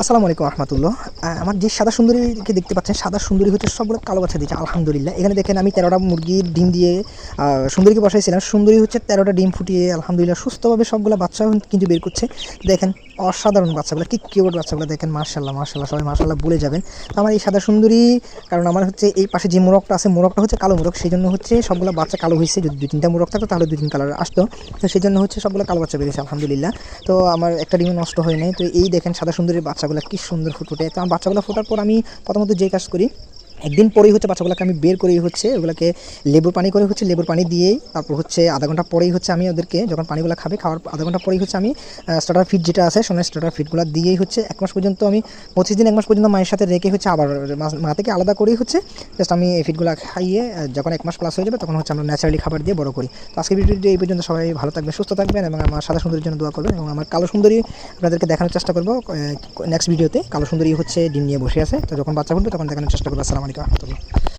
আসসালামু আলাইকুম রহমতুল্লাহ। আমার যে সাদা সুন্দরীকে দেখতে পাচ্ছেন, সাদা সুন্দরী হচ্ছে সবগুলো কালো বাচ্চা দিয়েছে আলহামদুলিল্লাহ। এখানে দেখেন আমি 13টা মুরগির ডিম দিয়ে সুন্দরীকে বসাইছিলাম। সুন্দরী হচ্ছে 13টা ডিম ফুটিয়ে আলহামদুলিল্লাহ সুস্থভাবে সবগুলো বাচ্চা কিন্তু বের করছে। দেখেন অসাধারণ বাচ্চাগুলো, কি কিউট বাচ্চাগুলো দেখেন, মাশাল্লাহ মাশাল্লাহ, সবাই মাশাল্লাহ বলে যাবেন। তো আমার এই সাদা সুন্দরী, কারণ আমার হচ্ছে এই পাশে যে মোরগটা আছে, মোরগটা হচ্ছে কালো মোরগ, সেই জন্য হচ্ছে সবগুলো বাচ্চা কালো হয়েছে। যদি 2-3টা মোরগ থাকতো তাহলে 2-3 কালার আসতো, তো সেই জন্য হচ্ছে সবগুলো কালো বাচ্চা বেরিয়েছে আলহামদুলিল্লাহ। তো আমার একটা ডিমও নষ্ট হয় নাই। তো এই দেখেন সাদা সুন্দরীর বাচ্চাগুলো কি সুন্দর ফুটফুটে। তো আমার বাচ্চাগুলো ফোটার পর আমি প্রথমত যে কাজ করি, একদিন পরেই হচ্ছে বাচ্চাগুলোকে আমি বের করেই হচ্ছে ওগুলোকে লেবুর পানি করে হচ্ছে, লেবুর পানি দিয়েই তারপর হচ্ছে আধা ঘন্টা পরেই হচ্ছে আমি ওদেরকে, যখন পানিগুলো খাবে খাওয়ার আধা ঘন্টা পরেই হচ্ছে আমি স্টার্টার ফিড যেটা আছে সোনার স্টার্টার ফিডগুলো দিয়েই হচ্ছে 1 মাস পর্যন্ত, আমি 25 দিন 1 মাস পর্যন্ত মায়ের সাথে রেখে হচ্ছে আবার মা থেকে আলাদা করেই হচ্ছে জাস্ট আমি এই ফিডগুলো খাইয়ে যখন 1 মাস প্লাস হয়ে যাবে তখন হচ্ছে আমরা ন্যাচারালি খাবার দিয়ে বড় করি। তো আজকের ভিডিওটি এই পর্যন্ত। সবাই ভালো থাকবেন, সুস্থ থাকবেন এবং আমার সাদা সুন্দরীর জন্য দোয়া করবেন। এবং আমার কালো সুন্দরী আপনাদেরকে দেখানোর চেষ্টা করবো নেক্সট ভিডিওতে। কালো সুন্দরী হচ্ছে ডিম নিয়ে বসে আছে, তো যখন বাচ্চা ফুটবে তখন দেখানোর চেষ্টা করবো। আসসালামু আলাইকুম রহমতুল্লাহ।